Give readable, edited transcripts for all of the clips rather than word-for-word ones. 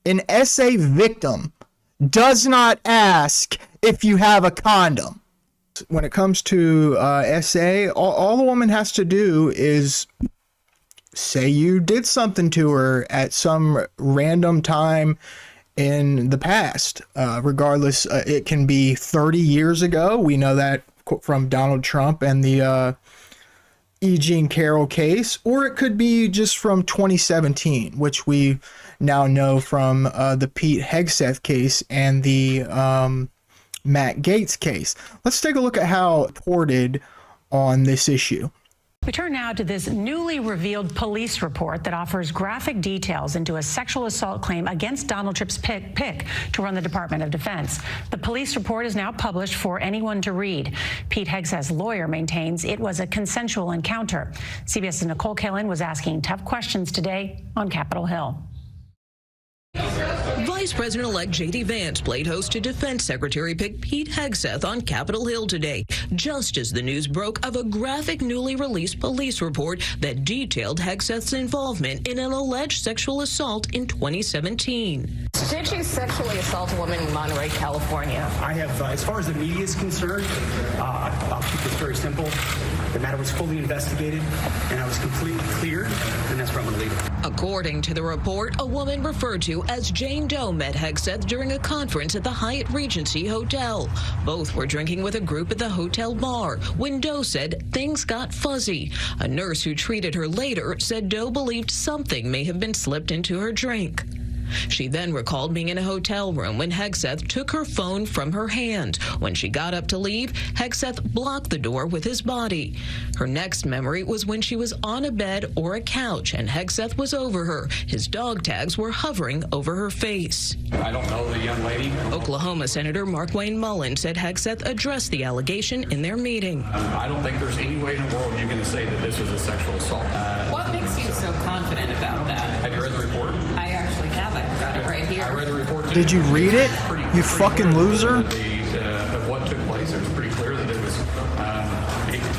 An SA victim does not ask if you have a condom. When it comes to SA, all the woman has to do is say you did something to her at some random time in the past. Regardless, it can be 30 years ago. We know that from Donald Trump and the E. Jean Carroll case, or it could be just from 2017, which we now know from the Pete Hegseth case and the Matt Gaetz case. Let's take a look at how reported on this issue. We turn now to this newly revealed police report that offers graphic details into a sexual assault claim against Donald Trump's pick to run the Department of Defense. The police report is now published for anyone to read. Pete Hegseth's lawyer maintains it was a consensual encounter. CBS's Nicole Killen was asking tough questions today on Capitol Hill. Vice President-elect J.D. Vance played host to Defense Secretary pick Pete Hegseth on Capitol Hill today, just as the news broke of a graphic newly released police report that detailed Hegseth's involvement in an alleged sexual assault in 2017. Did you sexually assault a woman in Monterey, California? I have, as far as the media is concerned, I'll keep this very simple. The matter was fully investigated, and I was completely cleared, and that's where I'm going to leave it. According to the report, a woman referred to as Jane Doe met Hegseth during a conference at the Hyatt Regency Hotel. Both were drinking with a group at the hotel bar when Doe said things got fuzzy. A nurse who treated her later said Doe believed something may have been slipped into her drink. She then recalled being in a hotel room when Hegseth took her phone from her hand. When she got up to leave, Hegseth blocked the door with his body. Her next memory was when she was on a bed or a couch and Hegseth was over her. His dog tags were hovering over her face. I don't know the young lady. Oklahoma Senator Markwayne Mullin said Hegseth addressed the allegation in their meeting. I don't think there's any way in the world you're going to say that this was a sexual assault. What makes you so confident about that? Have you read the report? I actually haven't. Got it right here. I read the report too. Did you read it? You fucking loser. Of what took place, it was pretty clear that it was,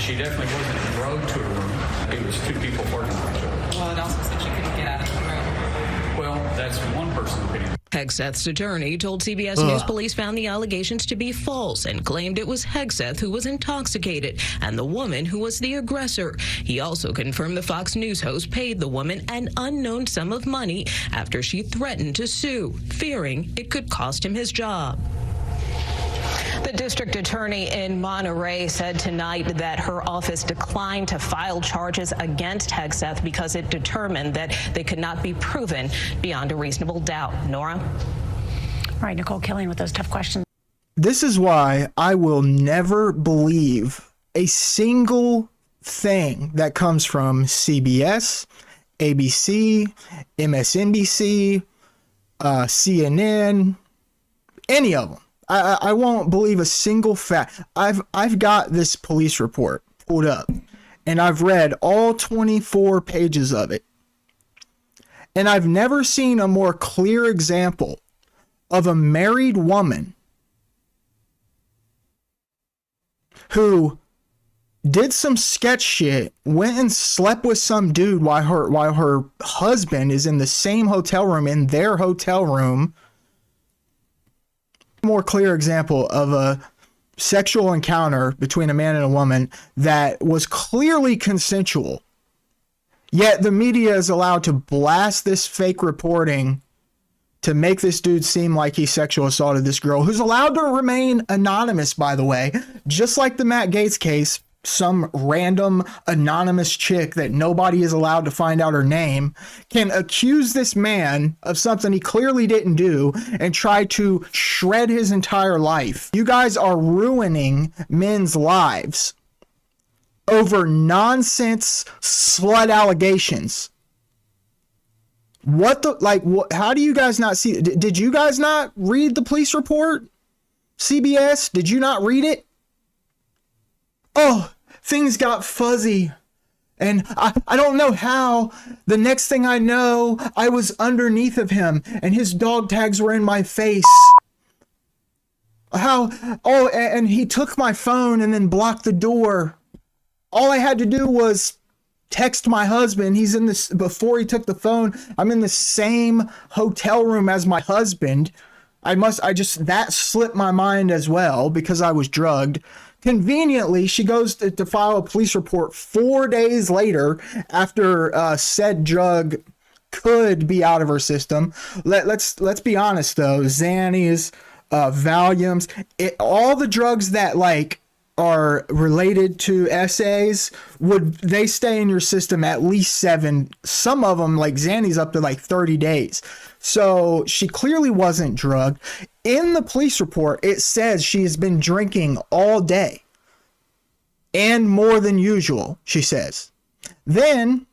she definitely wasn't drugged to a room. It was two people flirting with each other. Well, it also said she couldn't get out of the room. Well, that's one person's opinion. Hegseth's attorney told CBS News police found the allegations to be false and claimed it was Hegseth who was intoxicated and the woman who was the aggressor. He also confirmed the Fox News host paid the woman an unknown sum of money after she threatened to sue, fearing it could cost him his job. The district attorney in Monterey said tonight that her office declined to file charges against Hegseth because it determined that they could not be proven beyond a reasonable doubt. Nora? All right, Nicole Killen with those tough questions. This is why I will never believe a single thing that comes from CBS, ABC, MSNBC, CNN, any of them. I won't believe a single fact. I've got this police report pulled up, and I've read all 24 pages of it. And I've never seen a more clear example of a married woman who did some sketch shit, went and slept with some dude while her husband is in the same hotel room, in their hotel room. More clear example of a sexual encounter between a man and a woman that was clearly consensual, yet the media is allowed to blast this fake reporting to make this dude seem like he sexual assaulted this girl, who's allowed to remain anonymous, by the way, just like the Matt Gaetz case. Some random anonymous chick that nobody is allowed to find out her name can accuse this man of something he clearly didn't do and try to shred his entire life. You guys are ruining men's lives over nonsense slut allegations. What the, like, what, how do you guys not see? Did you guys not read the police report? CBS, did you not read it? Oh, things got fuzzy. And I don't know how. The next thing I know, I was underneath of him and his dog tags were in my face. How? Oh, and he took my phone and then blocked the door. All I had to do was text my husband. He's in this, before he took the phone, I'm in the same hotel room as my husband. That slipped my mind as well because I was drugged. Conveniently, she goes to file a police report 4 days later after said drug could be out of her system. Let's be honest though, Xannies, Valiums, all the drugs that like are related to SAs, they stay in your system at least 7, some of them like Xannies up to like 30 days. So she clearly wasn't drugged. In the police report, it says she has been drinking all day and more than usual, she says. Then,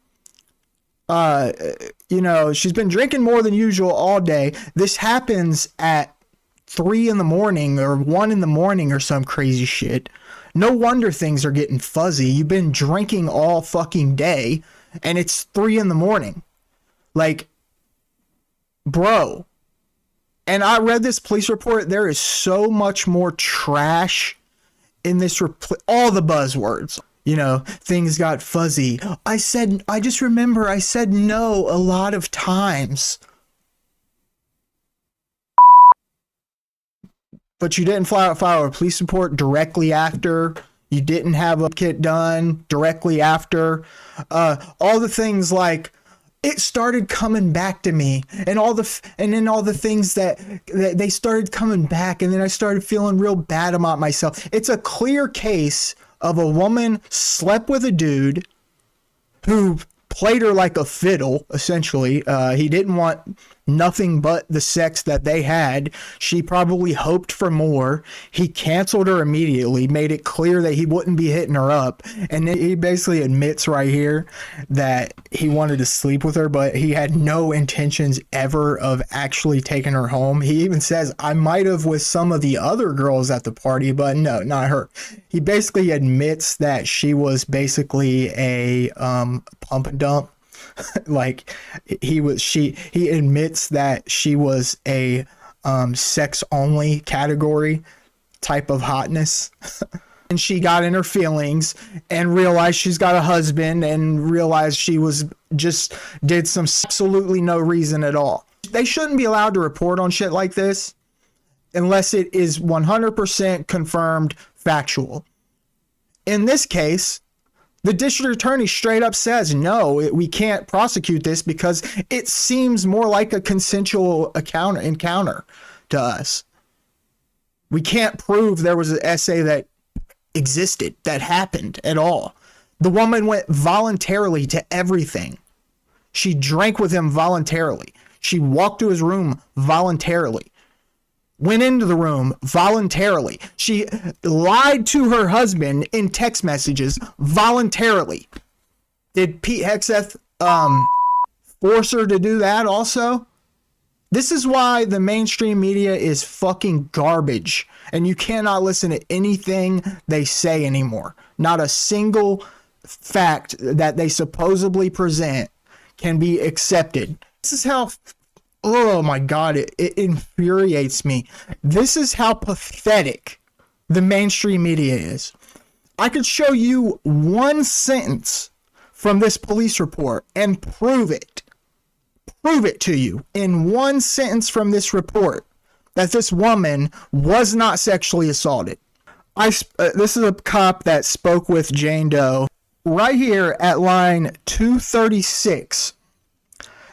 she's been drinking more than usual all day. This happens at 3 in the morning or 1 in the morning or some crazy shit. No wonder things are getting fuzzy. You've been drinking all fucking day and it's 3 in the morning. Like, bro. And I read this police report. There is so much more trash in this all the buzzwords. Things got fuzzy. I just remember I said no a lot of times. But you didn't file a police report directly after. You didn't have a kit done directly after. All the things like it started coming back to me, and then all the things that they started coming back, and then I started feeling real bad about myself. It's a clear case of a woman slept with a dude who played her like a fiddle, essentially. He didn't want nothing but the sex that they had. She probably hoped for more. He canceled her immediately, made it clear that he wouldn't be hitting her up. And he basically admits right here that he wanted to sleep with her, but he had no intentions ever of actually taking her home. He even says, I might have with some of the other girls at the party, but no, not her. He basically admits that she was basically a pump and dump. Like he admits that she was a sex only category type of hotness. And she got in her feelings and realized she's got a husband and realized she did some absolutely no reason at all. They shouldn't be allowed to report on shit like this unless it is 100% confirmed factual. In this case, the district attorney straight up says, no, we can't prosecute this because it seems more like a consensual encounter to us. We can't prove there was an SA that existed, that happened at all. The woman went voluntarily to everything. She drank with him voluntarily. She walked to his room voluntarily. Went into the room voluntarily. She lied to her husband in text messages voluntarily. Did Pete Hegseth force her to do that also? This is why the mainstream media is fucking garbage, and you cannot listen to anything they say anymore. Not a single fact that they supposedly present can be accepted. This is how... Oh my God, it infuriates me. This is how pathetic the mainstream media is. I could show you one sentence from this police report and prove it. Prove it to you in one sentence from this report that this woman was not sexually assaulted. This is a cop that spoke with Jane Doe right here at line 236.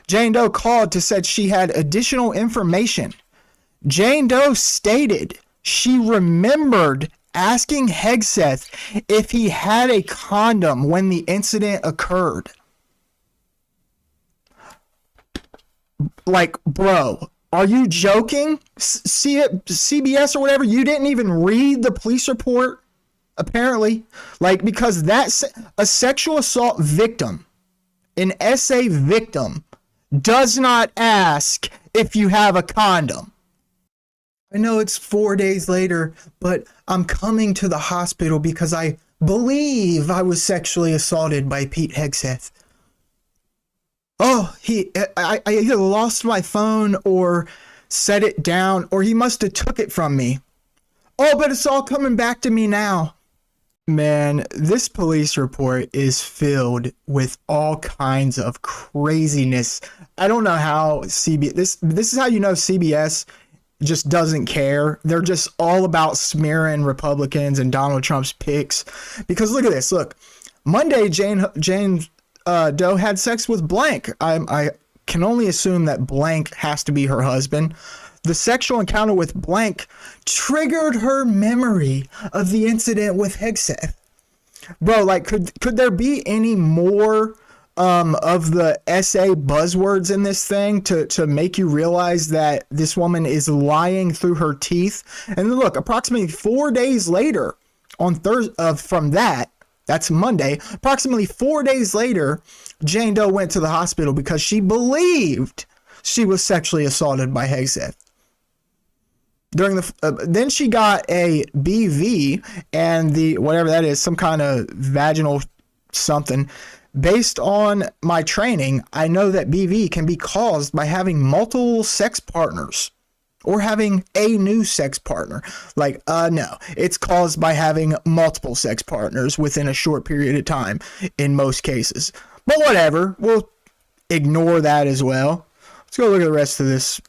Jane Doe called to said she had additional information. Jane Doe stated she remembered asking Hegseth if he had a condom when the incident occurred. Like, bro, are you joking? CBS or whatever, you didn't even read the police report, apparently. Like, because that's a sexual assault victim, an SA victim, does not ask if you have a condom. I know it's 4 days later, but I'm coming to the hospital because I believe I was sexually assaulted by Pete Hegseth. Oh, I either lost my phone or set it down, or he must have took it from me. Oh, but it's all coming back to me now. Man, this police report is filled with all kinds of craziness. I don't know how this is how you know CBS just doesn't care. They're just all about smearing Republicans and Donald Trump's picks. Because look at this. Look, Monday, Jane Doe had sex with blank. I can only assume that blank has to be her husband. The sexual encounter with blank triggered her memory of the incident with Hegseth. Bro, like, could there be any more of the SA buzzwords in this thing to make you realize that this woman is lying through her teeth? And look, approximately 4 days later, on Thursday, from that's Monday, approximately 4 days later, Jane Doe went to the hospital because she believed she was sexually assaulted by Hegseth. Then she got a BV and the whatever that is, some kind of vaginal something. Based on my training, I know that BV can be caused by having multiple sex partners or having a new sex partner. No, it's caused by having multiple sex partners within a short period of time in most cases. But whatever, we'll ignore that as well. Let's go look at the rest of this.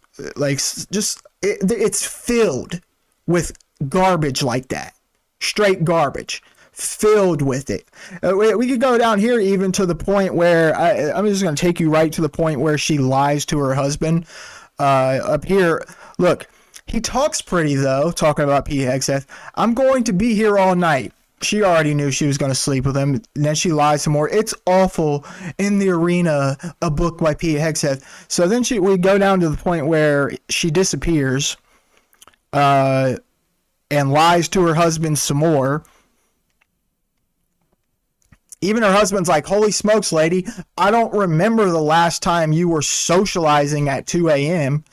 It's filled with garbage like that. Straight garbage. Filled with it. We could go down here even to the point where I'm just going to take you right to the point where she lies to her husband. Up here, look, he talks pretty though, talking about Pete Hegseth. I'm going to be here all night. She already knew she was going to sleep with him. And then she lies some more. It's awful. In the Arena, a book by Pete Hegseth. So then we go down to the point where she disappears and lies to her husband some more. Even her husband's like, holy smokes, lady, I don't remember the last time you were socializing at 2 a.m.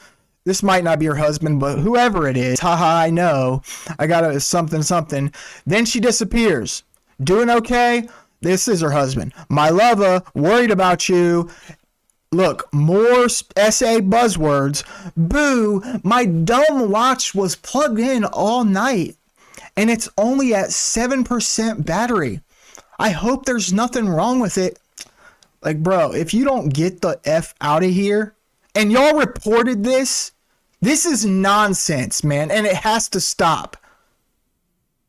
This might not be her husband, but whoever it is, haha, I know. I got a something. Then she disappears. Doing okay? This is her husband. My lover, worried about you. Look, more SA buzzwords. Boo, my dumb watch was plugged in all night, and it's only at 7% battery. I hope there's nothing wrong with it. Like, bro, if you don't get the F out of here, and y'all reported this is nonsense, man, and it has to stop.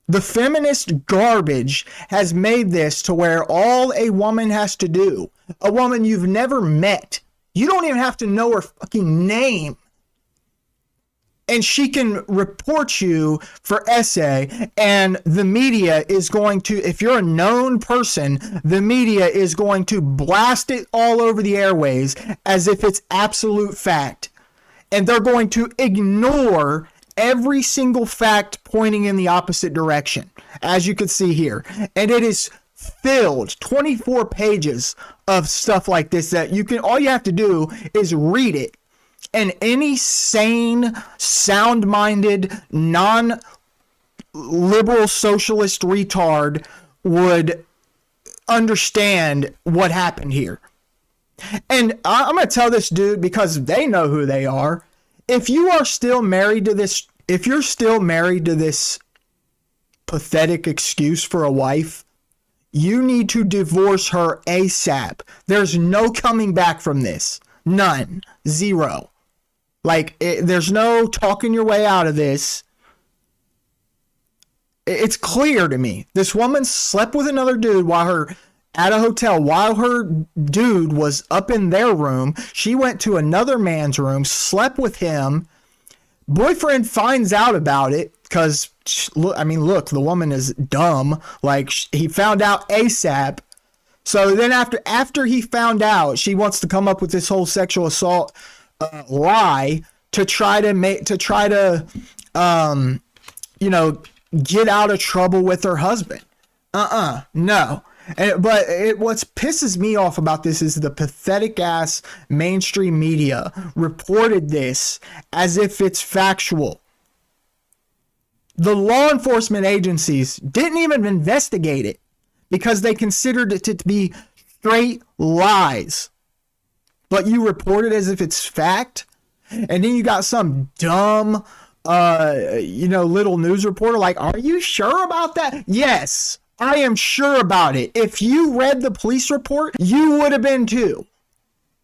The feminist garbage has made this to where all a woman has to do, a woman you've never met, you don't even have to know her fucking name, and she can report you for SA, and the media is going to, if you're a known person, the media is going to blast it all over the airways as if it's absolute fact. And they're going to ignore every single fact pointing in the opposite direction, as you can see here. And it is filled 24 pages of stuff like this that all you have to do is read it. And any sane, sound-minded, non-liberal socialist retard would understand what happened here. And I'm going to tell this dude, because they know who they are. If you are still married to this, pathetic excuse for a wife, you need to divorce her ASAP. There's no coming back from this. None. Zero. There's no talking your way out of this. It's clear to me. This woman slept with another dude at a hotel while her dude was up in their room. She went to another man's room, slept with him. Boyfriend finds out about it because, look, the woman is dumb. He found out ASAP. So then after he found out, she wants to come up with this whole sexual assault lie to try to get out of trouble with her husband. No. But what pisses me off about this is the pathetic ass mainstream media reported this as if it's factual. The law enforcement agencies didn't even investigate it because they considered it to be straight lies. But you report it as if it's fact, and then you got some dumb, little news reporter like, are you sure about that? Yes, I am sure about it. If you read the police report, you would have been too.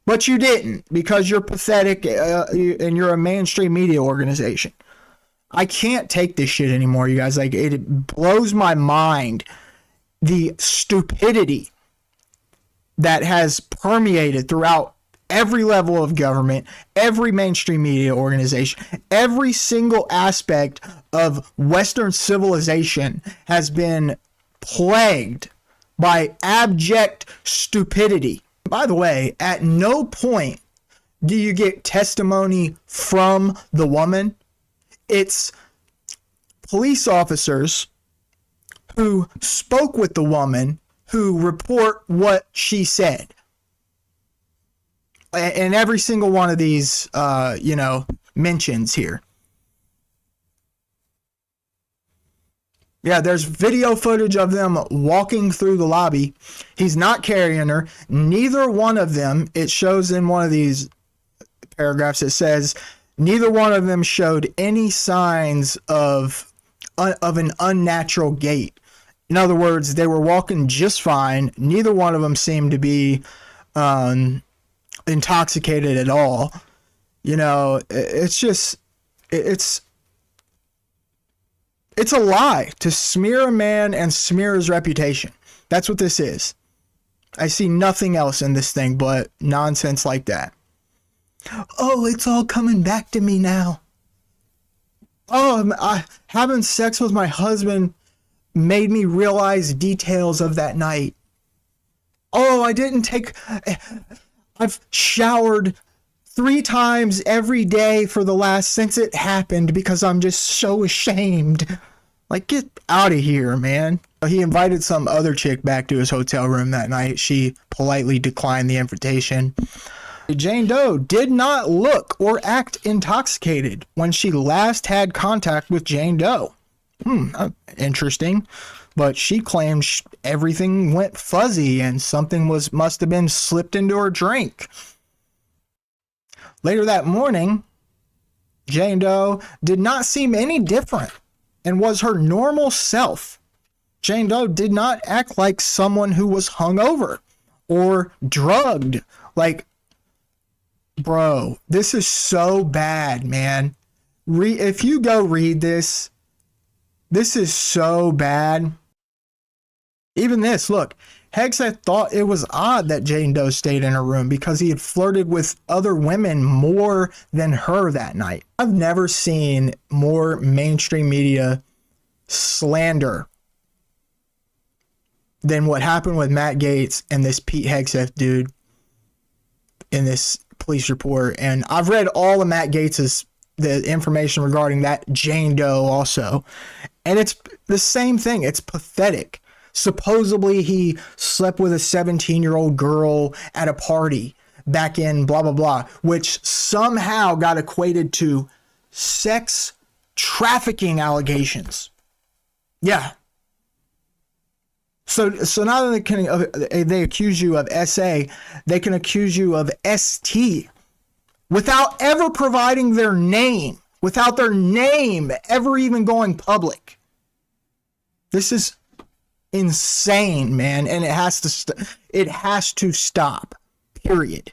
But you didn't, because you're pathetic and you're a mainstream media organization. I can't take this shit anymore, you guys. Like, it blows my mind, the stupidity that has permeated throughout every level of government, every mainstream media organization, every single aspect of Western civilization has been plagued by abject stupidity. By the way, at no point do you get testimony from the woman. It's police officers who spoke with the woman who report what she said. And every single one of these, mentions here. Yeah, there's video footage of them walking through the lobby. He's not carrying her. Neither one of them, it shows in one of these paragraphs, it says, neither one of them showed any signs of an unnatural gait. In other words, they were walking just fine. Neither one of them seemed to be intoxicated at all. It's a lie to smear a man and smear his reputation. That's what this is. I see nothing else in this thing but nonsense like that. Oh, it's all coming back to me now. Oh, having sex with my husband made me realize details of that night. Oh, I've showered 3 times every day since it happened because I'm just so ashamed. Like, get out of here, man. He invited some other chick back to his hotel room that night. She politely declined the invitation. Jane Doe did not look or act intoxicated when she last had contact with Jane Doe. Interesting. But she claimed everything went fuzzy and something must have been slipped into her drink. Later that morning, Jane Doe did not seem any different and was her normal self. Jane Doe did not act like someone who was hungover or drugged. Like, bro, this is so bad, man. If you go read this, this is so bad. Even this, look, Hegseth thought it was odd that Jane Doe stayed in her room because he had flirted with other women more than her that night. I've never seen more mainstream media slander than what happened with Matt Gaetz and this Pete Hegseth dude in this police report. And I've read all of Matt Gaetz's the information regarding that Jane Doe also. And it's the same thing. It's pathetic. Supposedly he slept with a 17-year-old girl at a party back in blah, blah, blah, which somehow got equated to sex trafficking allegations. Yeah. So now that they accuse you of SA, they can accuse you of ST without ever providing their name, without their name ever even going public. This is insane, man, and it has to stop. Period.